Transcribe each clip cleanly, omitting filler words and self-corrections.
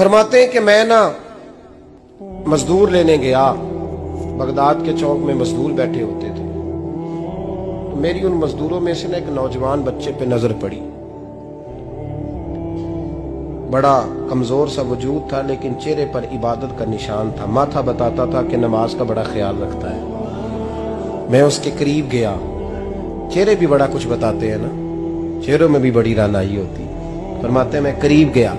फरमाते हैं कि मैं ना मजदूर लेने गया, बगदाद के चौक में मजदूर बैठे होते थे, तो मेरी उन मजदूरों में से ना एक नौजवान बच्चे पे नजर पड़ी। बड़ा कमजोर सा वजूद था, लेकिन चेहरे पर इबादत का निशान था। माथा बताता था कि नमाज का बड़ा ख्याल रखता है। मैं उसके करीब गया। चेहरे भी बड़ा कुछ बताते हैं ना, चेहरों में भी बड़ी रानाई होती। फरमाते हैं मैं करीब गया,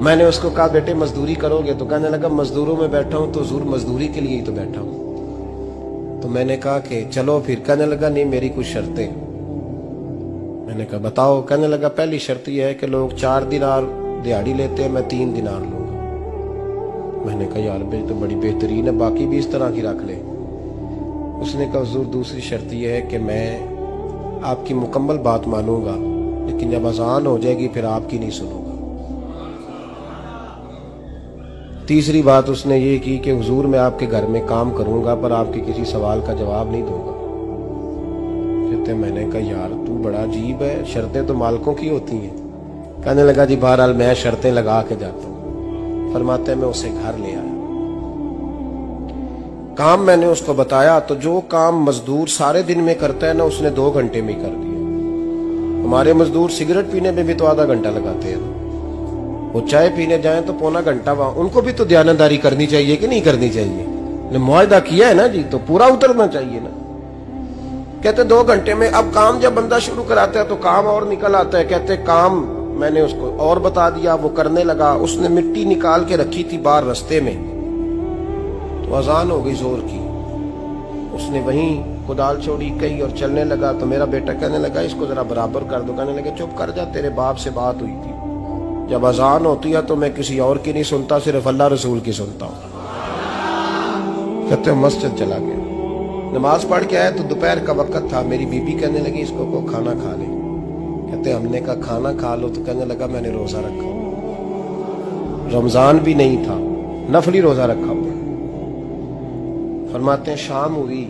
मैंने उसको कहा बेटे मजदूरी करोगे? तो कहने लगा मजदूरों में बैठा हूं तो जरूर मजदूरी के लिए ही तो बैठा हूं। तो मैंने कहा कि चलो फिर। कहने लगा नहीं, मेरी कुछ शर्तें। मैंने कहा बताओ? कहने लगा पहली शर्त यह है कि लोग 4 दिनार दिहाड़ी लेते हैं, मैं 3 दिनार लूंगा। मैंने कहा यार बे तो बड़ी बेहतरीन है, बाकी भी इस तरह की रख ले। उसने कहा हुजूर दूसरी शर्त यह है कि मैं आपकी मुकम्मल बात मानूंगा, लेकिन जब अजान हो जाएगी फिर आपकी नहीं सुनूंगा। तीसरी बात उसने ये की कि हुजूर मैं आपके घर में काम करूंगा पर आपके किसी सवाल का जवाब नहीं दूंगा। कहते मैंने कहा यार तू बड़ा अजीब है, शर्तें तो मालिकों की होती हैं। कहने लगा जी बहरहाल मैं शर्तें लगा के जाता हूं। फरमाते मैं उसे घर ले आया, काम मैंने उसको बताया, तो जो काम मजदूर सारे दिन में करता है ना उसने 2 घंटे में कर दिया। हमारे मजदूर सिगरेट पीने में भी तो आधा घंटा लगाते हैं, वो चाय पीने जाएं तो पौना घंटा। वहां उनको भी तो दयानतदारी करनी चाहिए कि नहीं करनी चाहिए? मुआहदा किया है ना जी, तो पूरा उतरना चाहिए ना। कहते 2 घंटे में। अब काम जब बंदा शुरू कराता है तो काम और निकल आता है। कहते काम मैंने उसको और बता दिया, वो करने लगा। उसने मिट्टी निकाल के रखी थी बाहर रास्ते में, तो अजान हो गई जोर की। उसने वहीं कुदाल छोड़ी कही और चलने लगा। तो मेरा बेटा कहने लगा इसको जरा बराबर कर दो। कहने लगे चुप कर जा, तेरे बाप से बात हुई थी, जब अजान होती है तो मैं किसी और की नहीं सुनता, सिर्फ अल्लाह रसूल की सुनता हूं। कहते मस्जिद चला गया, नमाज पढ़ के आया तो दोपहर का वक्त था। मेरी बीबी कहने लगी इसको को खाना खा ले। कहते हमने कहा खाना खा लो, तो कहने लगा मैंने रोजा रखा, रमजान भी नहीं था, नफली रोजा रखा हुआ। फरमाते हैं शाम हुई,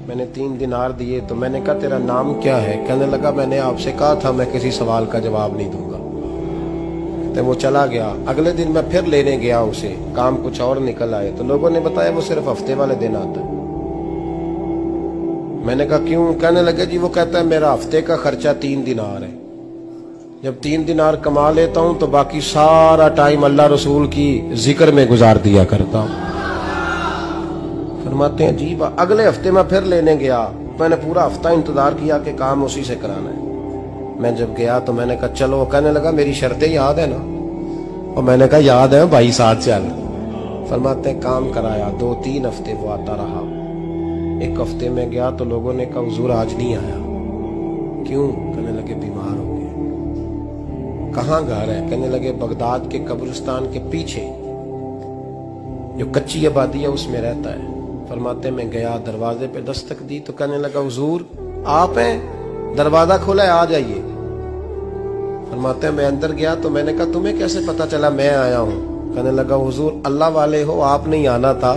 मैंने 3 दिनार दिए। तो मैंने कहा तेरा नाम क्या है? कहने लगा मैंने आपसे कहा था मैं किसी सवाल का जवाब नहीं दूंगा। तो वो चला गया। अगले दिन मैं फिर लेने गया उसे, काम कुछ और निकल आए। तो लोगों ने बताया वो सिर्फ हफ्ते वाले दिन आता है। मैंने कहा क्यों? कहने लगे जी वो कहता है मेरा हफ्ते का खर्चा 3 दिनार है, जब 3 दिनार कमा लेता हूं तो बाकी सारा टाइम अल्लाह रसूल की जिक्र में गुजार दिया करता हूं। फरमाते हैं अजीब। अगले हफ्ते मैं फिर लेने गया, मैंने पूरा हफ्ता इंतजार किया कि काम उसी से कराना है। मैं जब गया तो मैंने कहा चलो। कहने लगा मेरी शर्तें याद है ना? और मैंने कहा याद है भाई, साथ चल। फरमाते हैं काम कराया। 2-3 हफ्ते वो आता रहा। एक हफ्ते में गया तो लोगों ने कहा हुजूर आज नहीं आया। क्यों? कहने लगे बीमार हो गए। कहाँ घर है? कहने लगे बगदाद के कब्रिस्तान के पीछे जो कच्ची आबादी है उसमें रहता है। फरमाते मैं गया, दरवाजे पे दस्तक दी तो कहने लगा हुजूर आप हैं? दरवाजा खोला है, आ जाइए। फरमाते मैं अंदर गया तो मैंने कहा तुम्हें कैसे पता चला मैं आया हूं? कहने लगा हुजूर अल्लाह वाले हो, आप नहीं आना था,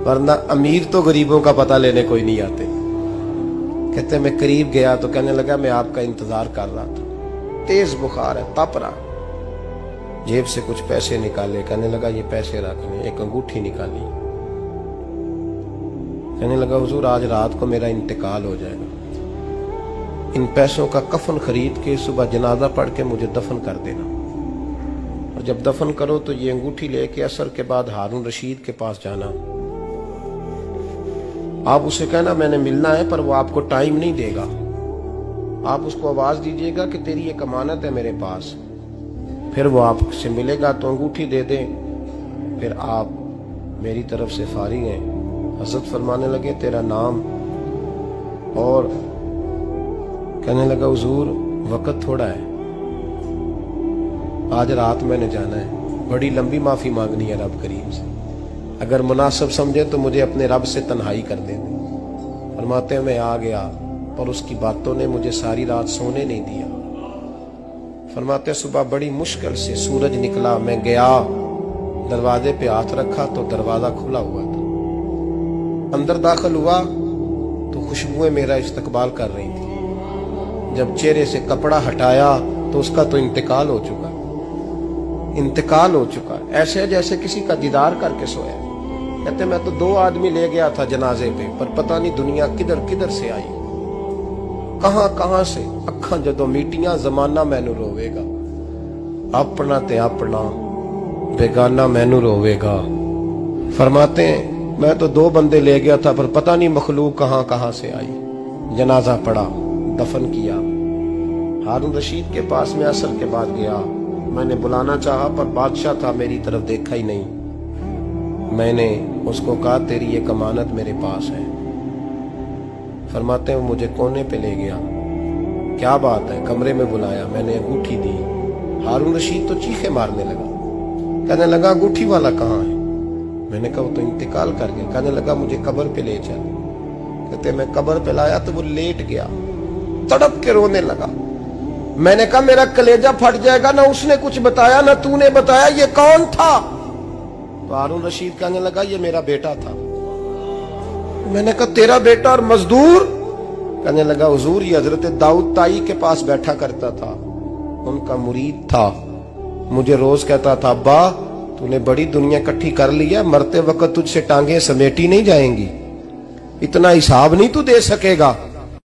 वरना अमीर तो गरीबों का पता लेने कोई नहीं आते। कहते मैं करीब गया तो कहने लगा मैं आपका इंतजार कर रहा था, तेज बुखार है, तप रहा। जेब से कुछ पैसे निकाले, कहने लगा ये पैसे रखने। एक अंगूठी निकाली, कहने लगा हुजूर आज रात को मेरा इंतकाल हो जाएगा, इन पैसों का कफन खरीद के सुबह जनाजा पढ़ के मुझे दफन कर देना, और जब दफन करो तो ये अंगूठी लेके असर के बाद हारून रशीद के पास जाना। आप उसे कहना मैंने मिलना है, पर वो आपको टाइम नहीं देगा। आप उसको आवाज दीजिएगा कि तेरी एक अमानत है मेरे पास। फिर वो आपसे मिलेगा तो अंगूठी दे दे, फिर आप मेरी तरफ से फारिग हैं। हजरत फरमाने लगे तेरा नाम? और कहने लगा हुजूर वक्त थोड़ा है, आज रात मैंने जाना है, बड़ी लंबी माफी मांगनी है रब करीम से, अगर मुनासिब समझे तो मुझे अपने रब से तन्हाई कर दे। फरमाते हैं मैं आ गया, पर उसकी बातों ने मुझे सारी रात सोने नहीं दिया। फरमाते सुबह बड़ी मुश्किल से सूरज निकला, मैं गया, दरवाजे पे हाथ रखा तो दरवाजा खुला हुआ था। अंदर दाखिल हुआ तो खुशबुएं मेरा इस्तकबाल कर रही थी। जब चेहरे से कपड़ा हटाया तो उसका तो इंतकाल हो चुका। इंतकाल हो चुका है, ऐसे जैसे किसी का दीदार करके सोया। कहते मैं तो 2 आदमी ले गया था जनाजे पे, पर पता नहीं दुनिया किधर किधर से आई, कहां कहां से। अखा जदों मीटियां जमाना मैनू रोवेगा, अपना ते अपना बेगाना मैनू रोवेगा। फरमाते हैं मैं तो 2 बंदे ले गया था, पर पता नहीं मखलूक कहां कहां से आई। जनाजा पड़ा, दफन किया। हारून रशीद के पास में असर के बाद गया, मैंने बुलाना चाहा पर बादशाह था, मेरी तरफ देखा ही नहीं। मैंने उसको कहा तेरी ये कमानत मेरे पास है। फरमाते हैं वो मुझे कोने पे ले गया, क्या बात है, कमरे में बुलाया, मैंने अंगूठी दी। हारून रशीद तो चीखे मारने लगा, कहने लगा अंगूठी वाला कहाँ है? मैंने कहा वो तो इंतकाल कर गया। कहने लगा मुझे कब्र पे ले चल। कहते मैं कब्र पे लाया तो वो लेट गया, तड़प के रोने लगा। मैंने कहा मेरा कलेजा फट जाएगा, ना उसने कुछ बताया ना तूने बताया, ये कौन था? तो हारून रशीद कहने लगा ये मेरा बेटा था। मैंने कहा तेरा बेटा और मजदूर? कहने लगा हुजूर ये हजरत दाऊद ताई के पास बैठा करता था, उनका मुरीद था। मुझे रोज कहता था अब्बा तूने बड़ी दुनिया इकट्ठी कर ली है, मरते वक्त तुझसे टांगे समेटी नहीं जाएंगी, इतना हिसाब नहीं तू दे सकेगा।